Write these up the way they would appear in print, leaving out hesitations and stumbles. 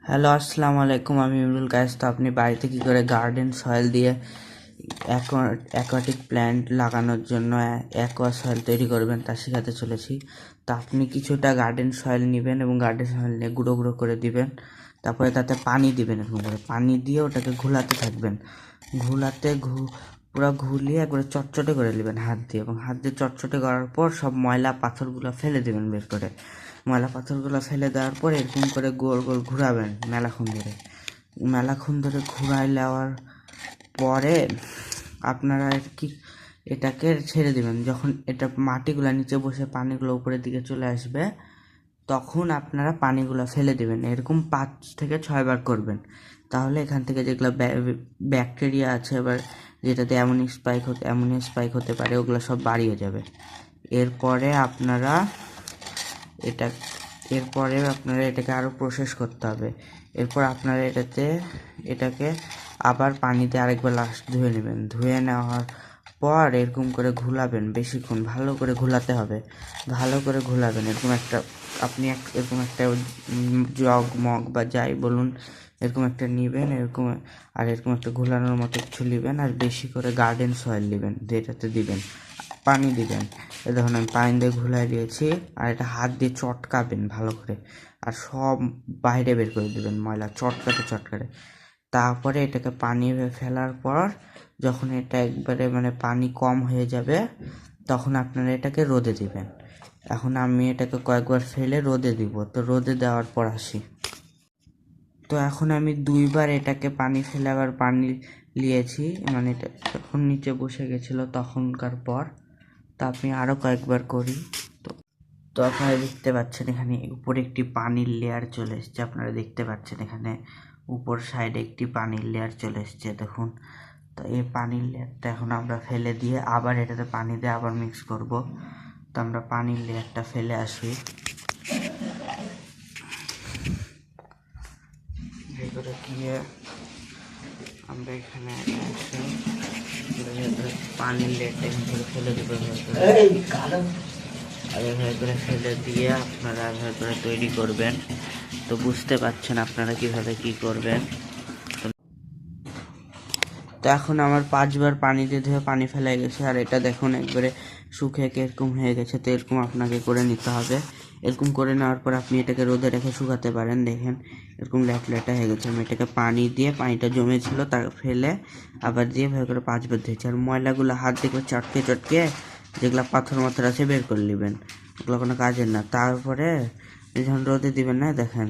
Hello, আসসালামু আলাইকুম। আমি ইমরুল গাইস। তো আপনি বাড়িতে কী করে গার্ডেন সয়েল দিয়ে অ্যাকোয়াটিক প্ল্যান্ট লাগানোর জন্য অ্যাকোয়া সয়েল তৈরি করবেন তা শেখাতে চলেছি। তো আপনি কিছুটা গার্ডেন সয়েল নেবেন এবং গার্ডেন সয়েল নিয়ে গুঁড়ো গুঁড়ো করে দিবেন। তারপরে তাতে পানি দিবেন, এরকম করে পানি দিয়ে ওটাকে ঘোলাতে থাকবেন। পুরো ঘুলিয়ে একবারে চটচটে করে নেবেন হাত দিয়ে, এবং হাত দিয়ে চটচটে করার পর সব ময়লা পাথরগুলো ফেলে দেবেন বের করে। ময়লা পাথরগুলো ফেলে দেওয়ার পর এরকম করে গোল গোল ঘুরাবেন মেলাক্ষণ ধরে ঘুরাই নেওয়ার পরে আপনারা এটাকে ছেড়ে দেবেন। যখন এটা মাটিগুলো নিচে বসে পানিগুলো উপরের দিকে চলে আসবে, তখন আপনারা পানিগুলো ফেলে দেবেন। এরকম 5 থেকে 6 বার করবেন। তাহলে এখান থেকে যেগুলো ব্যাকটেরিয়া আছে, এবার যেটাতে অ্যামোনিয়া স্পাইক হতে পারে, ওগুলো সব বাড়িয়ে যাবে। এরপরে আপনারা এটাকে আরও প্রসেস করতে হবে। এরপর আপনারা এটাকে আবার পানিতে আরেকবার লাস্ট ধুয়ে নেবেন। ধুয়ে নেওয়ার পর এরকম করে ঘোলাবেন, বেশিক্ষণ ভালো করে ঘোলাতে হবে। ভালো করে ঘোলাবেন। এরকম একটা জগ মগ বা যাই বলুন, এরকম একটা নেবেন, এরকম একটা ঘোলানোর মতো কিছু নেবেন, আর বেশি করে গার্ডেন সয়েল নেবেন, যেটাতে দিবেন পানি দিবেন। দেখুন আমি পানি দিয়ে ঘুলাই দিয়েছি, আর এটা হাত দিয়ে চটকাবেন ভালো করে, আর সব বাইরে বের করে দেবেন ময়লা, চটকাতে। তারপরে এটাকে পানি ফেলার পর যখন এটা একবারে পানি কম হয়ে যাবে, তখন আপনারা এটাকে রোদে দিবেন। এখন আমি এটাকে কয়েকবার ফেলে রোদে দিব। তো রোদে দেওয়ার পর আসি। তো এখন আমি 2 বার এটাকে পানি ফেলে আবার পানি নিয়েছি, এটা যখন নিচে বসে গেছিলো তখনকার পর। তো আপনি আরও কয়েকবার করি। তো আপনারা দেখতে পাচ্ছেন এখানে উপরে একটি পানির লেয়ার চলে এসছে। আপনারা দেখতে পাচ্ছেন এখানে উপর সাইডে একটি পানির লেয়ার চলে এসছে, দেখুন। তো এই পানির লেয়ারটা এখন আমরা ফেলে দিয়ে আবার এটাতে পানি দিয়ে আবার মিক্স করব। তো আমরা পানির লেয়ারটা ফেলে আসি। ভেতরে গিয়ে আমরা এখানে পানির লেয়ারটা এখান থেকে ফেলে দেবো, আর এভাবে করে ফেলে দিয়ে আপনারা এভাবে করে তৈরি করবেন। তো বুঝতে পারছেন আপনারা কিভাবে কি করবেন। তো এখন আমার 5 বার পানি দিয়ে ধুয়ে পানি ফেলে গেছে, আর এটা দেখুন একবারে শুকিয়ে এরকম হয়ে গেছে। তো এরকম আপনাকে করে নিতে হবে। এরকম করে নেওয়ার পর আপনি এটাকে রোদে রেখে শুকাতে পারেন। দেখেন এরকম ল্যাটা হয়ে গেছে। আমি এটাকে পানিটা জমেছিল তা ফেলে আবার দিয়ে ভালো করে 5 বার ধুয়েছি। আর ময়লাগুলো হাত দিয়ে চটকে যেগুলো পাথর আছে বের করে নেবেন, ওগুলো কোনো কাজের না। তারপরে যখন রোদে দিবেন না, দেখেন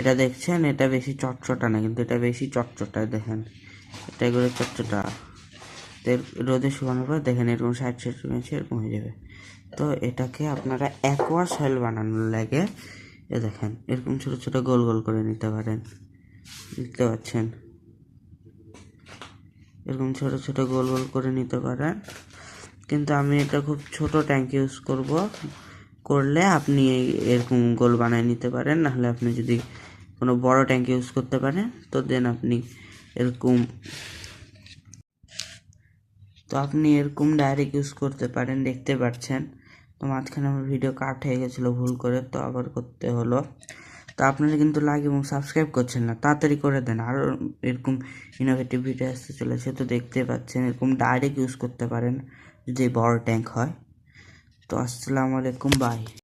এটা দেখছেন, এটা বেশি চটচটা না, কিন্তু এটা বেশি চটচটা। দেখেন এটা এগুলো চটচটা। রোদে শুকানোর পর দেখেন এরকম সাইড এরকম হয়ে যাবে। তো এটাকে আপনারা অ্যাকোয়া সয়েল বানানোর লাগে দেখেন এরকম ছোট ছোট গোল গোল করে নিতে পারেন। দেখতে পাচ্ছেন এরকম ছোট ছোট গোল গোল করে নিতে পারেন। কিন্তু আমি এটা খুব ছোট ট্যাঙ্ক ইউজ করলে আপনি এরকম গোল বানিয়ে নিতে পারেন। নাহলে আপনি যদি কোনো বড় ট্যাঙ্ক ইউজ করতে পারেন, তো দেন আপনি এরকম ডাইরেক্ট ইউজ করতে পারেন। দেখতে পাচ্ছেন। তো মাঝখানে আমার ভিডিও কাট হয়ে গেছিলো ভুল করে, তো আবার করতে হলো। তো আপনারা কিন্তু লাইক এবং সাবস্ক্রাইব করছেন না, তাড়াতাড়ি করে দেন। আরও এরকম ইনোভেটিভ ভিডিও আসতে চলেছে। তো দেখতে পাচ্ছেন এরকম ডাইরেক্ট ইউজ করতে পারেন যদি বড় ট্যাঙ্ক হয়। তো আসসালামু আলাইকুম, বাই।